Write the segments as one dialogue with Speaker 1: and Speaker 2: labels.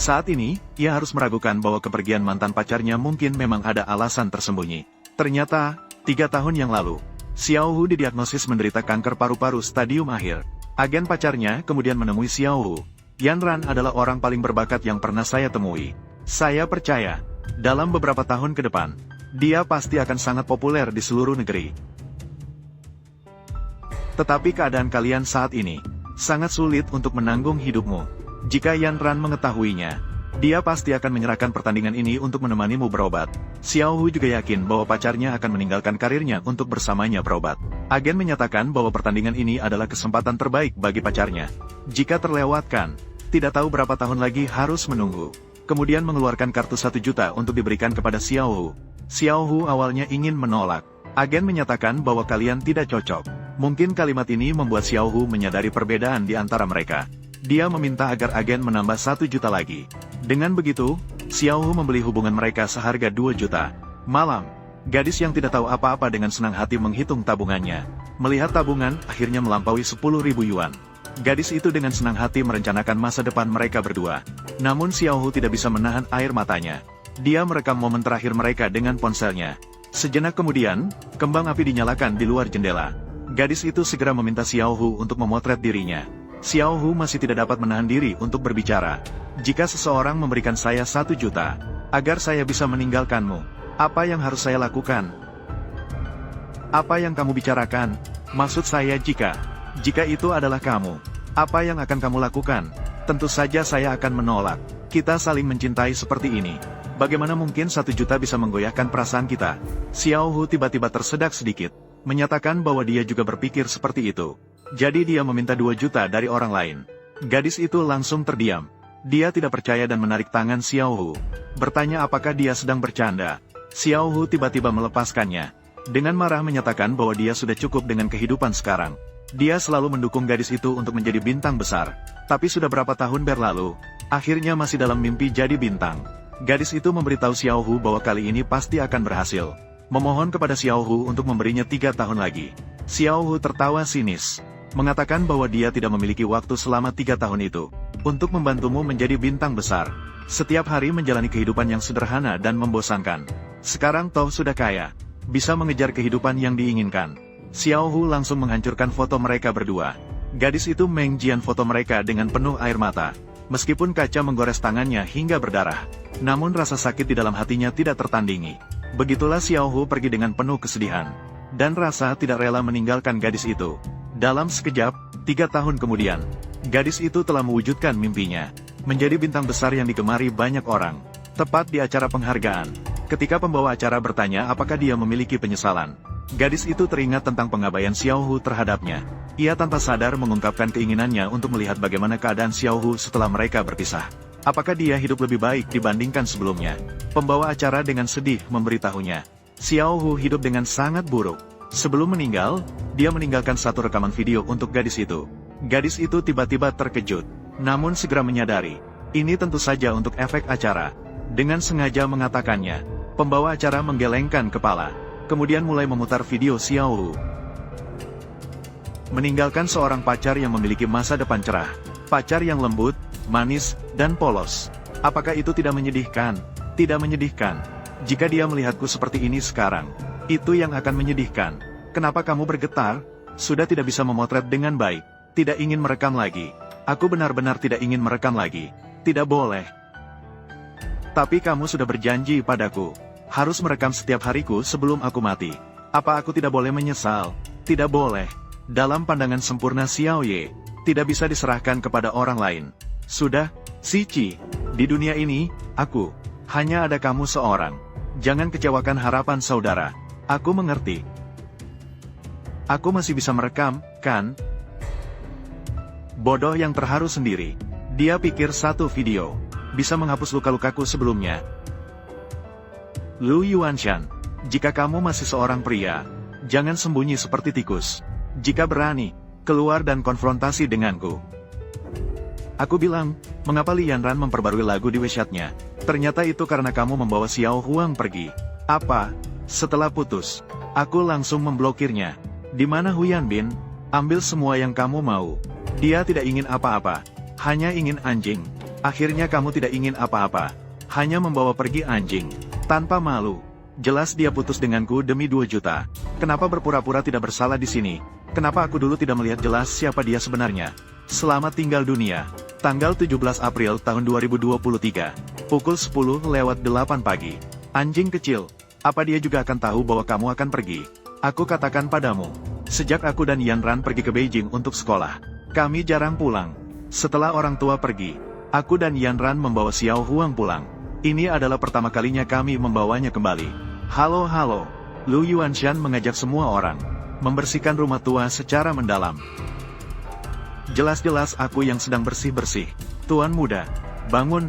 Speaker 1: Saat ini, ia harus meragukan bahwa kepergian mantan pacarnya mungkin memang ada alasan tersembunyi. Ternyata, 3 tahun yang lalu, Xiao Hu didiagnosis menderita kanker paru-paru stadium akhir. Agen pacarnya kemudian menemui Xiao Hu. Yan Ran adalah orang paling berbakat yang pernah saya temui. Saya percaya, dalam beberapa tahun ke depan, dia pasti akan sangat populer di seluruh negeri. Tetapi keadaan kalian saat ini, sangat sulit untuk menanggung hidupmu. Jika Yan Ran mengetahuinya, dia pasti akan menyerahkan pertandingan ini untuk menemanimu berobat. Xiao Hu juga yakin bahwa pacarnya akan meninggalkan karirnya untuk bersamanya berobat. Agen menyatakan bahwa pertandingan ini adalah kesempatan terbaik bagi pacarnya. Jika terlewatkan, tidak tahu berapa tahun lagi harus menunggu. Kemudian mengeluarkan kartu 1 juta untuk diberikan kepada Xiao Hu. Xiao Hu awalnya ingin menolak. Agen menyatakan bahwa kalian tidak cocok. Mungkin kalimat ini membuat Xiao Hu menyadari perbedaan di antara mereka. Dia meminta agar agen menambah 1 juta lagi. Dengan begitu, Xiao Hu membeli hubungan mereka seharga 2 juta. Malam, gadis yang tidak tahu apa-apa dengan senang hati menghitung tabungannya. Melihat tabungan akhirnya melampaui 10.000 yuan. Gadis itu dengan senang hati merencanakan masa depan mereka berdua. Namun Xiao Hu tidak bisa menahan air matanya. Dia merekam momen terakhir mereka dengan ponselnya. Sejenak kemudian, kembang api dinyalakan di luar jendela. Gadis itu segera meminta Xiao Hu untuk memotret dirinya. Xiao Hu masih tidak dapat menahan diri untuk berbicara. Jika seseorang memberikan saya 1 juta, agar saya bisa meninggalkanmu, apa yang harus saya lakukan? Apa yang kamu bicarakan? Maksud saya jika itu adalah kamu, apa yang akan kamu lakukan? Tentu saja saya akan menolak. Kita saling mencintai seperti ini. Bagaimana mungkin 1 juta bisa menggoyahkan perasaan kita? Xiao Hu tiba-tiba tersedak sedikit, menyatakan bahwa dia juga berpikir seperti itu. Jadi dia meminta 2 juta dari orang lain. Gadis itu langsung terdiam. Dia tidak percaya dan menarik tangan Xiao Hu. Bertanya apakah dia sedang bercanda. Xiao Hu tiba-tiba melepaskannya. Dengan marah menyatakan bahwa dia sudah cukup dengan kehidupan sekarang. Dia selalu mendukung gadis itu untuk menjadi bintang besar. Tapi sudah berapa tahun berlalu, akhirnya masih dalam mimpi jadi bintang. Gadis itu memberitahu Xiao Hu bahwa kali ini pasti akan berhasil. Memohon kepada Xiao Hu untuk memberinya 3 tahun lagi. Xiao Hu tertawa sinis, mengatakan bahwa dia tidak memiliki waktu selama 3 tahun itu untuk membantumu menjadi bintang besar. Setiap hari menjalani kehidupan yang sederhana dan membosankan. Sekarang toh sudah kaya, bisa mengejar kehidupan yang diinginkan. Xiao Hu langsung menghancurkan foto mereka berdua. Gadis itu mengjian foto mereka dengan penuh air mata. Meskipun kaca menggores tangannya hingga berdarah, namun rasa sakit di dalam hatinya tidak tertandingi. Begitulah Xiao Hu pergi dengan penuh kesedihan, dan rasa tidak rela meninggalkan gadis itu. Dalam sekejap, 3 tahun kemudian, gadis itu telah mewujudkan mimpinya. Menjadi bintang besar yang digemari banyak orang. Tepat di acara penghargaan, ketika pembawa acara bertanya apakah dia memiliki penyesalan, gadis itu teringat tentang pengabaian Xiao Hu terhadapnya. Ia tanpa sadar mengungkapkan keinginannya untuk melihat bagaimana keadaan Xiao Hu setelah mereka berpisah. Apakah dia hidup lebih baik dibandingkan sebelumnya? Pembawa acara dengan sedih memberitahunya, Xiao Hu hidup dengan sangat buruk. Sebelum meninggal, dia meninggalkan 1 rekaman video untuk gadis itu. Gadis itu tiba-tiba terkejut, namun segera menyadari, ini tentu saja untuk efek acara. Dengan sengaja mengatakannya, pembawa acara menggelengkan kepala, kemudian mulai memutar video Xiao Hu. Meninggalkan seorang pacar yang memiliki masa depan cerah, pacar yang lembut, manis, dan polos. Apakah itu tidak menyedihkan? Tidak menyedihkan. Jika dia melihatku seperti ini sekarang, itu yang akan menyedihkan. Kenapa kamu bergetar? Sudah tidak bisa memotret dengan baik. Tidak ingin merekam lagi. Aku benar-benar tidak ingin merekam lagi. Tidak boleh. Tapi kamu sudah berjanji padaku, harus merekam setiap hariku sebelum aku mati. Apa aku tidak boleh menyesal? Tidak boleh. Dalam pandangan sempurna Xiao Ye, tidak bisa diserahkan kepada orang lain. Sudah, Si Qi, di dunia ini, aku, hanya ada kamu seorang. Jangan kecewakan harapan saudara. Aku mengerti. Aku masih bisa merekam, kan? Bodoh yang terharu sendiri. Dia pikir 1 video bisa menghapus luka-lukaku sebelumnya. Lu Yuanshan, jika kamu masih seorang pria, jangan sembunyi seperti tikus. Jika berani, keluar dan konfrontasi denganku. Aku bilang, mengapa Li Yanran memperbarui lagu di WeChat-nya? Ternyata itu karena kamu membawa Xiao Huang pergi. Apa? Setelah putus, aku langsung memblokirnya. Di mana Huyan Bin? Ambil semua yang kamu mau. Dia tidak ingin apa-apa, hanya ingin anjing. Akhirnya kamu tidak ingin apa-apa. Hanya membawa pergi anjing. Tanpa malu. Jelas dia putus denganku demi 2 juta. Kenapa berpura-pura tidak bersalah di sini? Kenapa aku dulu tidak melihat jelas siapa dia sebenarnya? Selamat tinggal dunia. Tanggal 17 April tahun 2023. Pukul 10:08 pagi. Anjing kecil. Apa dia juga akan tahu bahwa kamu akan pergi? Aku katakan padamu. Sejak aku dan Yanran pergi ke Beijing untuk sekolah, kami jarang pulang. Setelah orang tua pergi, aku dan Yanran membawa Xiao Huang pulang. Ini adalah pertama kalinya kami membawanya kembali. Halo. Lu Yuanshan mengajak semua orang membersihkan rumah tua secara mendalam. Jelas-jelas aku yang sedang bersih-bersih. Tuan muda, bangun.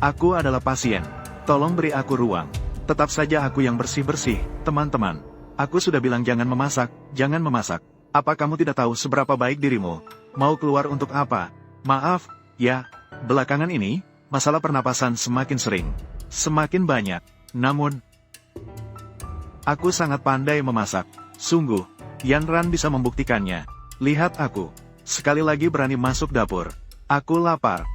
Speaker 1: Aku adalah pasien. Tolong beri aku ruang. Tetap saja aku yang bersih-bersih, teman-teman. Aku sudah bilang jangan memasak. Apa kamu tidak tahu seberapa baik dirimu? Mau keluar untuk apa? Maaf, ya. Belakangan ini, masalah pernapasan semakin sering. Semakin banyak. Namun, aku sangat pandai memasak. Sungguh, Yanran bisa membuktikannya. Lihat aku. Sekali lagi berani masuk dapur. Aku lapar.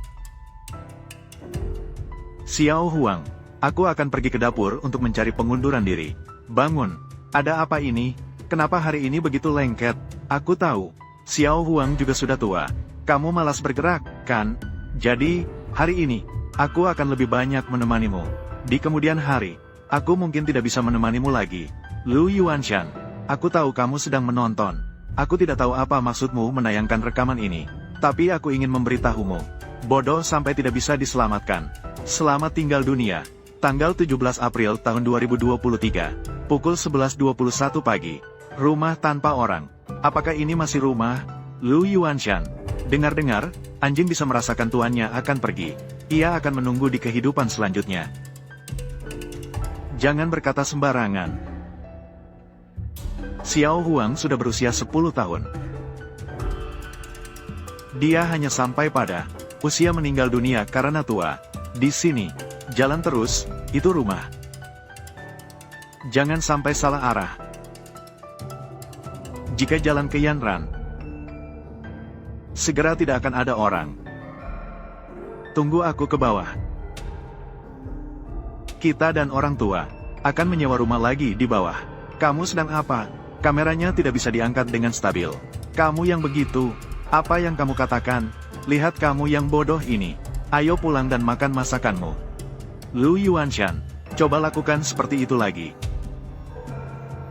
Speaker 1: Xiao Huang. Aku akan pergi ke dapur untuk mencari pengunduran diri. Bangun. Ada apa ini? Kenapa hari ini begitu lengket? Aku tahu. Xiao Huang juga sudah tua. Kamu malas bergerak, kan? Jadi, hari ini, aku akan lebih banyak menemanimu. Di kemudian hari, aku mungkin tidak bisa menemanimu lagi. Lu Yuanshan. Aku tahu kamu sedang menonton. Aku tidak tahu apa maksudmu menayangkan rekaman ini. Tapi aku ingin memberitahumu. Bodoh sampai tidak bisa diselamatkan. Selamat tinggal dunia. Tanggal 17 April tahun 2023, pukul 11:21 pagi. Rumah tanpa orang. Apakah ini masih rumah? Lu Yuanshan. Dengar-dengar, anjing bisa merasakan tuannya akan pergi. Ia akan menunggu di kehidupan selanjutnya. Jangan berkata sembarangan. Xiao Huang sudah berusia 10 tahun. Dia hanya sampai pada usia meninggal dunia karena tua. Di sini, jalan terus, itu rumah. Jangan sampai salah arah. Jika jalan ke Yanran, segera tidak akan ada orang. Tunggu aku ke bawah. Kita dan orang tua akan menyewa rumah lagi di bawah. Kamu sedang apa? Kameranya tidak bisa diangkat dengan stabil. Kamu yang begitu, apa yang kamu katakan? Lihat kamu yang bodoh ini. Ayo pulang dan makan masakanmu. Lu Yuanshan, coba lakukan seperti itu lagi.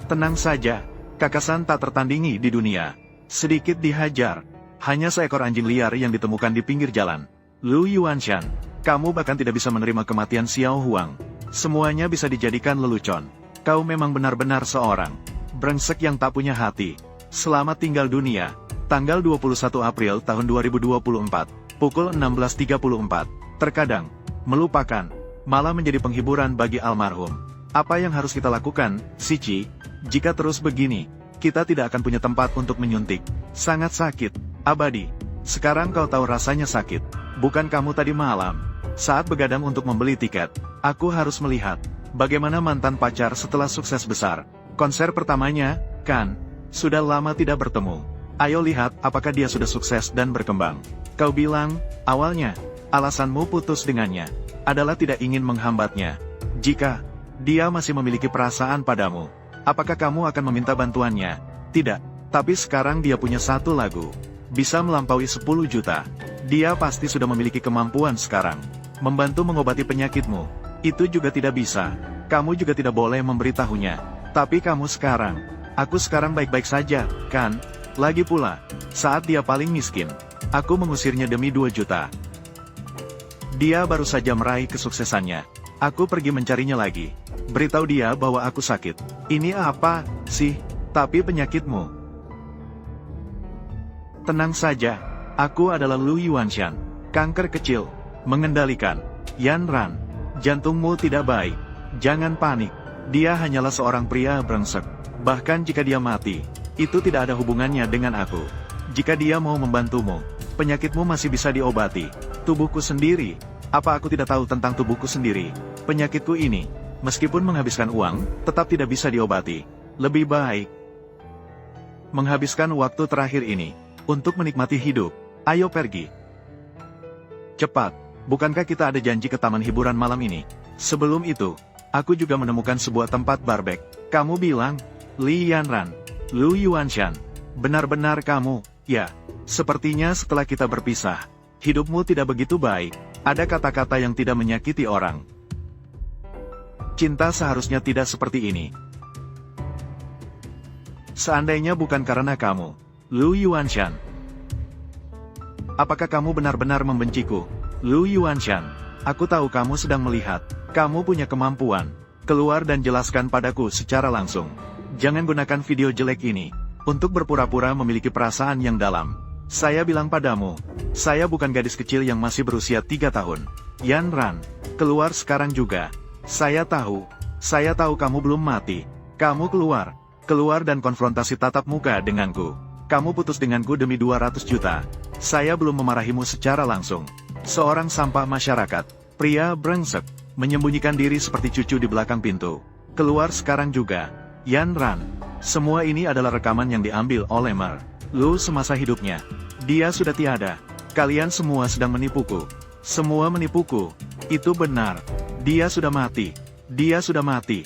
Speaker 1: Tenang saja, kakasan tak tertandingi di dunia. Sedikit dihajar. Hanya seekor anjing liar yang ditemukan di pinggir jalan. Lu Yuanshan, kamu bahkan tidak bisa menerima kematian Xiao Huang. Semuanya bisa dijadikan lelucon. Kau memang benar-benar seorang brengsek yang tak punya hati. Selamat tinggal dunia. Tanggal 21 April tahun 2024, pukul 16:34. Terkadang, melupakan malah menjadi penghiburan bagi almarhum. Apa yang harus kita lakukan, Sici? Jika terus begini, kita tidak akan punya tempat untuk menyuntik. Sangat sakit, abadi. Sekarang kau tahu rasanya sakit. Bukan kamu tadi malam, saat begadang untuk membeli tiket. Aku harus melihat bagaimana mantan pacar setelah sukses besar. Konser pertamanya, kan? Sudah lama tidak bertemu. Ayo lihat apakah dia sudah sukses dan berkembang. Kau bilang, awalnya, alasanmu putus dengannya adalah tidak ingin menghambatnya. Jika dia masih memiliki perasaan padamu, apakah kamu akan meminta bantuannya? Tidak. Tapi sekarang dia punya satu lagu. Bisa melampaui 10 juta. Dia pasti sudah memiliki kemampuan sekarang. Membantu mengobati penyakitmu. Itu juga tidak bisa. Kamu juga tidak boleh memberitahunya. Tapi kamu sekarang. Aku sekarang baik-baik saja, kan? Lagi pula, saat dia paling miskin, aku mengusirnya demi 2 juta. Dia baru saja meraih kesuksesannya. Aku pergi mencarinya lagi. Beritahu dia bahwa aku sakit. Ini apa sih? Tapi penyakitmu. Tenang saja. Aku adalah Lu Yuanshan. Kanker kecil. Mengendalikan. Yanran. Jantungmu tidak baik. Jangan panik. Dia hanyalah seorang pria brengsek. Bahkan jika dia mati, itu tidak ada hubungannya dengan aku. Jika dia mau membantumu, penyakitmu masih bisa diobati. Tubuhku sendiri. Apa aku tidak tahu tentang tubuhku sendiri? Penyakitku ini, meskipun menghabiskan uang, tetap tidak bisa diobati. Lebih baik menghabiskan waktu terakhir ini untuk menikmati hidup. Ayo pergi. Cepat, bukankah kita ada janji ke taman hiburan malam ini? Sebelum itu, aku juga menemukan sebuah tempat barbek. Kamu bilang, Li Yanran, Lu Yuanshan, benar-benar kamu, ya. Sepertinya setelah kita berpisah, hidupmu tidak begitu baik. Ada kata-kata yang tidak menyakiti orang. Cinta seharusnya tidak seperti ini. Seandainya bukan karena kamu, Lu Yuanshan. Apakah kamu benar-benar membenciku, Lu Yuanshan? Aku tahu kamu sedang melihat. Kamu punya kemampuan. Keluar dan jelaskan padaku secara langsung. Jangan gunakan video jelek ini untuk berpura-pura memiliki perasaan yang dalam. Saya bilang padamu, saya bukan gadis kecil yang masih berusia 3 tahun. Yanran, keluar sekarang juga. Saya tahu kamu belum mati. Kamu keluar. Keluar dan konfrontasi tatap muka denganku. Kamu putus denganku demi 200 juta. Saya belum memarahimu secara langsung. Seorang sampah masyarakat, pria brengsek, menyembunyikan diri seperti cucu di belakang pintu. Keluar sekarang juga. Yanran, semua ini adalah rekaman yang diambil oleh Mer Lu semasa hidupnya. Dia sudah tiada. Kalian semua sedang menipuku. Semua menipuku. Itu benar. Dia sudah mati. Dia sudah mati.